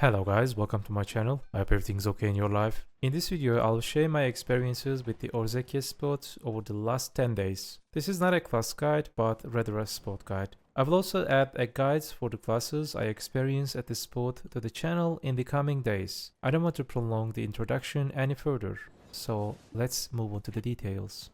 Hello guys, welcome to my channel. I hope everything's okay in your life. In this video, I'll share my experiences with the Orzekea spot over the last 10 days. This is not a class guide, but rather a spot guide. I will also add a guides for the classes I experienced at the spot to the channel in the coming days. I don't want to prolong the introduction any further, so let's move on to the details.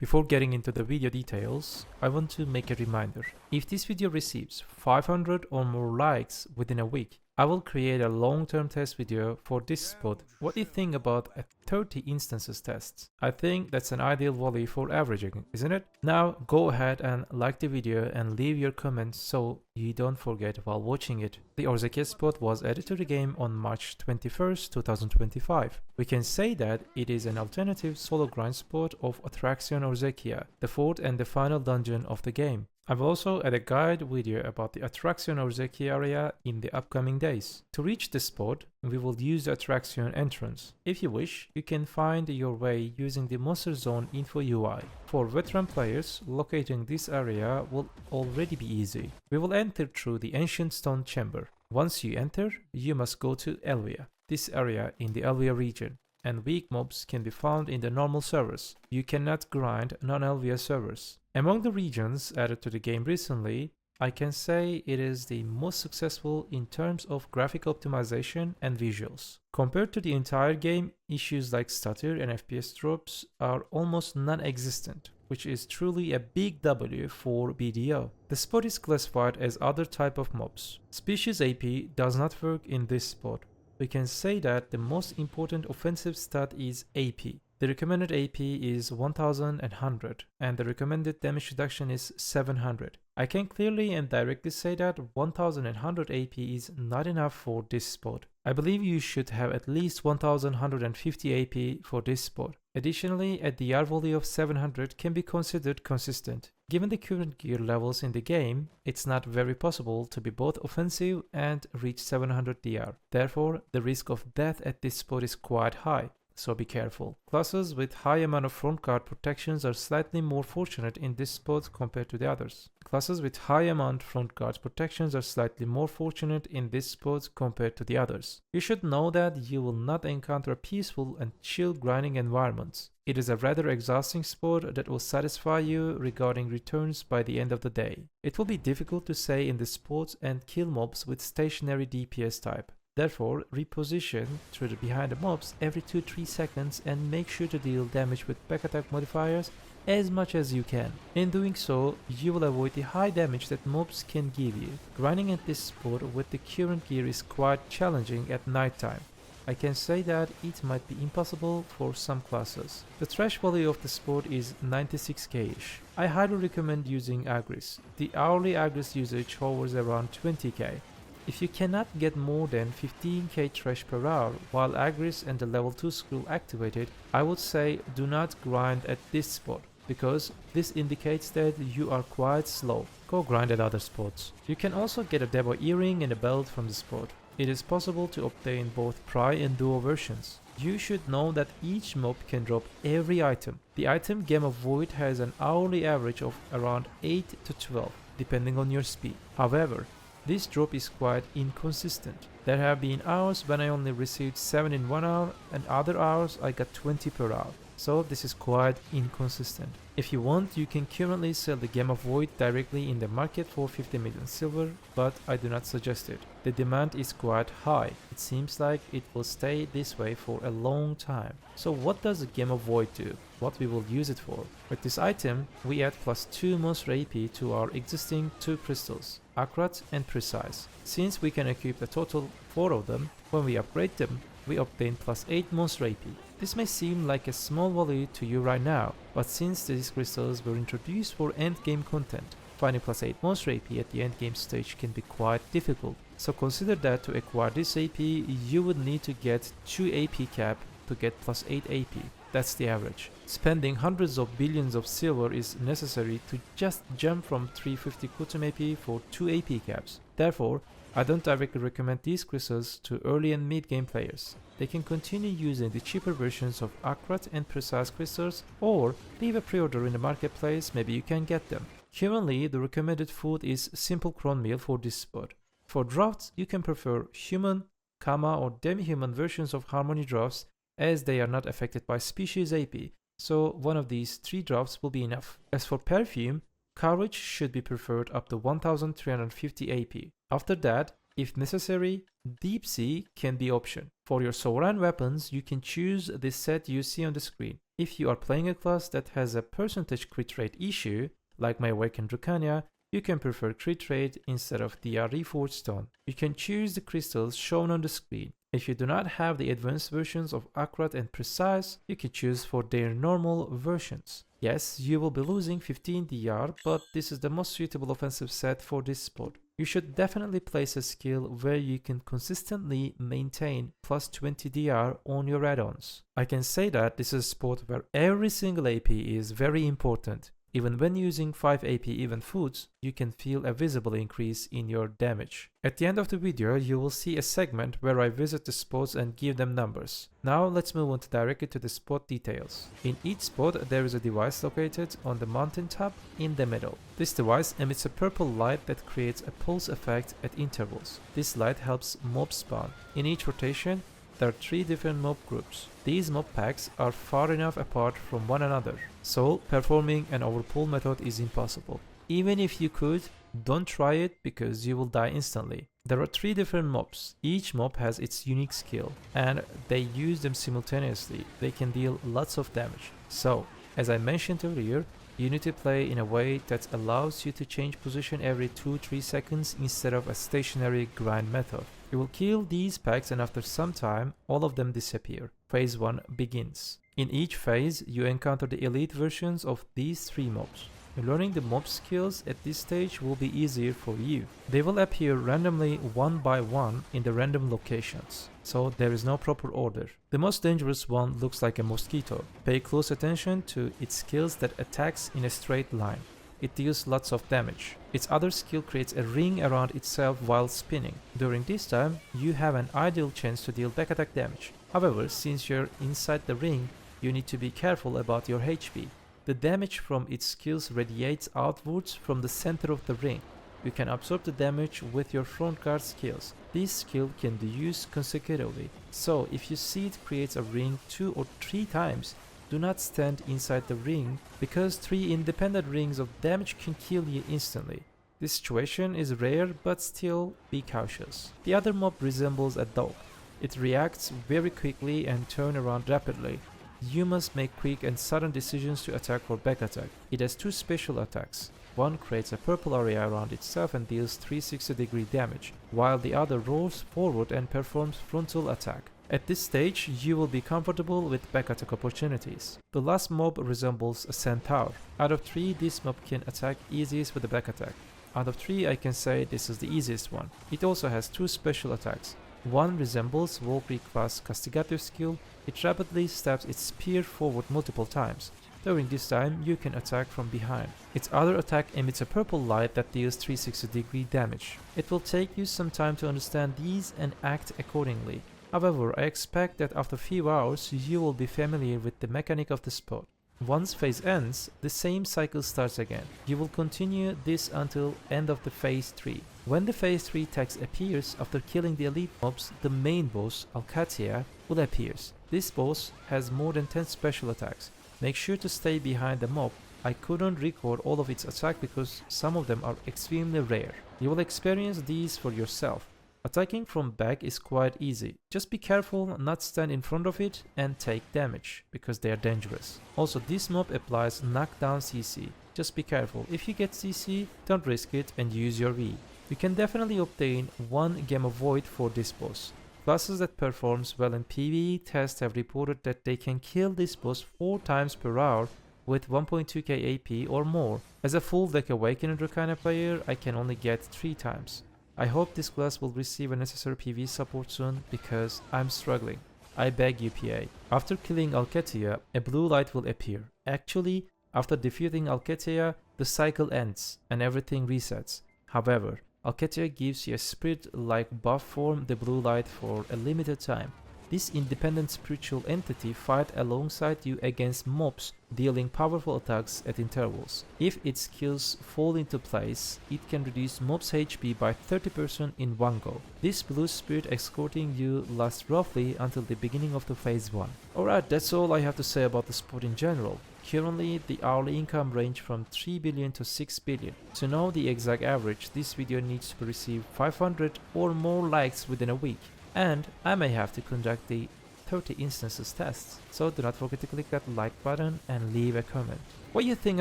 Before getting into the video details, I want to make a reminder. If this video receives 500 or more likes within a week, I will create a long-term test video for this spot. What do you think about a 30 instances test? I think that's an ideal value for averaging, isn't it? Now go ahead and like the video and leave your comments so you don't forget while watching it. The Orzekea spot was added to the game on March 21st, 2025. We can say that it is an alternative solo grind spot of Atoraxxion Orzekea, the fourth and the final dungeon of the game. I will also add a guide video about the Atoraxxion Orzekea area in the upcoming days. To reach this spot, we will use the Atoraxxion entrance. If you wish, you can find your way using the Monster Zone info UI. For veteran players, locating this area will already be easy. We will enter through the ancient stone chamber. Once you enter, you must go to Elvia, this area in the Elvia region, and weak mobs can be found in the normal servers. You cannot grind non-Elvia servers. Among the regions added to the game recently, I can say it is the most successful in terms of graphic optimization and visuals. Compared to the entire game, issues like stutter and FPS drops are almost non-existent, which is truly a big W for BDO. The spot is classified as other type of mobs. Species AP does not work in this spot. We can say that the most important offensive stat is AP. The recommended AP is 1100 and the recommended damage reduction is 700. I can clearly and directly say that 1100 AP is not enough for this spot. I believe you should have at least 1150 AP for this spot. Additionally, a DR value of 700 can be considered consistent. Given the current gear levels in the game, it's not very possible to be both offensive and reach 700 DR. Therefore, the risk of death at this spot is quite high. So be careful. Classes with high amount of front guard protections are slightly more fortunate in this spot compared to the others. Classes with high amount front guard protections are slightly more fortunate in this spot compared to the others. You should know that you will not encounter peaceful and chill grinding environments. It is a rather exhausting spot that will satisfy you regarding returns by the end of the day. It will be difficult to stay in this spot and kill mobs with stationary DPS type. Therefore, reposition through the behind the mobs every 2-3 seconds and make sure to deal damage with back attack modifiers as much as you can. In doing so, you will avoid the high damage that mobs can give you. Grinding at this spot with the current gear is quite challenging at night time. I can say that it might be impossible for some classes. The thresh value of the spot is 96k-ish. I highly recommend using Agris. The hourly Agris usage hovers around 20k. If you cannot get more than 15k thresh per hour while Agris and the level 2 scroll activated, I would say do not grind at this spot, because this indicates that you are quite slow. Go grind at other spots. You can also get a Debo earring and a belt from the spot. It is possible to obtain both Pri and Duo versions. You should know that each mob can drop every item. The item Game of Void has an hourly average of around 8 to 12, depending on your speed. However, this drop is quite inconsistent. There have been hours when I only received 7 in 1 hour and other hours I got 20 per hour. So this is quite inconsistent. If you want, you can currently sell the Game of Void directly in the market for 50 million silver, but I do not suggest it. The demand is quite high. It seems like it will stay this way for a long time. So what does the Game of Void do? What we will use it for? With this item, we add +2 monster AP to our existing 2 crystals, Accurate and Precise. Since we can equip a total 4 of them, when we upgrade them, we obtain +8 monster AP. This may seem like a small value to you right now, but since these crystals were introduced for endgame content, finding +8 monster AP at the endgame stage can be quite difficult. So consider that to acquire this AP, you would need to get 2 AP cap to get +8 AP. That's the average. Spending hundreds of billions of silver is necessary to just jump from 350 Kutum AP for 2 AP caps. Therefore, I don't directly recommend these crystals to early and mid-game players. They can continue using the cheaper versions of accurate and precise crystals, or leave a pre-order in the marketplace, maybe you can get them. Currently, the recommended food is simple cornmeal for this spot. For drafts, you can prefer human, Kama or demi-human versions of Harmony drafts, as they are not affected by species AP, so one of these 3 drafts will be enough. As for perfume, coverage should be preferred up to 1350 AP. After that, if necessary, Deep Sea can be option. For your sovereign weapons, you can choose the set you see on the screen. If you are playing a class that has a percentage crit rate issue, like my Awakened Dracania, you can prefer crit rate instead of DR Reforged Stone. You can choose the crystals shown on the screen. If you do not have the advanced versions of accurate and precise, you can choose for their normal versions. Yes, you will be losing 15 DR, but this is the most suitable offensive set for this spot. You should definitely place a skill where you can consistently maintain plus 20 DR on your add-ons. I can say that this is a spot where every single AP is very important. Even when using 5 AP even foods, you can feel a visible increase in your damage. At the end of the video, you will see a segment where I visit the spots and give them numbers. Now let's move on directly to the spot details. In each spot, there is a device located on the mountain top in the middle. This device emits a purple light that creates a pulse effect at intervals. This light helps mobs spawn. In each rotation, there are 3 different mob groups. These mob packs are far enough apart from one another, so performing an overpull method is impossible. Even if you could, don't try it because you will die instantly. There are 3 different mobs. Each mob has its unique skill, and they use them simultaneously. They can deal lots of damage. So, as I mentioned earlier, you need to play in a way that allows you to change position every 2-3 seconds instead of a stationary grind method. You will kill these packs and after some time, all of them disappear. Phase 1 begins. In each phase, you encounter the elite versions of these 3 mobs. Learning the mob skills at this stage will be easier for you. They will appear randomly one by one in the random locations, so there is no proper order. The most dangerous one looks like a mosquito. Pay close attention to its skills that attacks in a straight line. It deals lots of damage. Its other skill creates a ring around itself while spinning. During this time, you have an ideal chance to deal back attack damage. However, since you're inside the ring, you need to be careful about your HP. The damage from its skills radiates outwards from the center of the ring. You can absorb the damage with your front guard skills. This skill can be used consecutively, so if you see it creates a ring 2 or 3 times, do not stand inside the ring because 3 independent rings of damage can kill you instantly. This situation is rare, but still be cautious. The other mob resembles a dog. It reacts very quickly and turns around rapidly. You must make quick and sudden decisions to attack or back attack. It has 2 special attacks. One creates a purple area around itself and deals 360-degree damage, while the other rolls forward and performs frontal attack. At this stage, you will be comfortable with back attack opportunities. The last mob resembles a centaur. Out of 3, this mob can attack easiest with a back attack. Out of 3, I can say this is the easiest one. It also has 2 special attacks. One resembles Valkyrie class castigative skill. It rapidly stabs its spear forward multiple times. During this time, you can attack from behind. Its other attack emits a purple light that deals 360-degree damage. It will take you some time to understand these and act accordingly. However, I expect that after few hours, you will be familiar with the mechanic of the spot. Once phase ends, the same cycle starts again. You will continue this until end of the phase 3. When the phase 3 text appears after killing the elite mobs, the main boss, Orzekea, will appear. This boss has more than 10 special attacks. Make sure to stay behind the mob. I couldn't record all of its attacks because some of them are extremely rare. You will experience these for yourself. Attacking from back is quite easy. Just be careful not stand in front of it and take damage, because they are dangerous. Also, this mob applies knockdown CC. Just be careful. If you get CC, don't risk it and use your V. You can definitely obtain 1 Gamma Void for this boss. Classes that performs well in PvE tests have reported that they can kill this boss 4 times per hour with 1.2k AP or more. As a full deck Awakened Dracania player, I can only get 3 times. I hope this class will receive a necessary PvE support soon because I'm struggling. I beg you PA. After killing Orzekea, a blue light will appear. Actually, after defeating Orzekea, the cycle ends and everything resets. However, Orzeka gives you a spirit-like buff from the blue light for a limited time. This independent spiritual entity fights alongside you against mobs, dealing powerful attacks at intervals. If its skills fall into place, it can reduce mobs' HP by 30% in one go. This blue spirit escorting you lasts roughly until the beginning of the phase 1. Alright, that's all I have to say about the sport in general. Currently, the hourly income range from 3 billion to 6 billion. To know the exact average, this video needs to receive 500 or more likes within a week. And I may have to conduct the 30 instances tests, so do not forget to click that like button and leave a comment. What do you think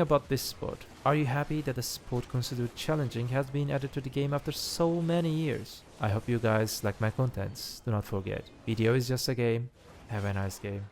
about this sport? Are you happy that a sport considered challenging has been added to the game after so many years? I hope you guys like my contents. Do not forget, BDO is just a game. Have a nice game.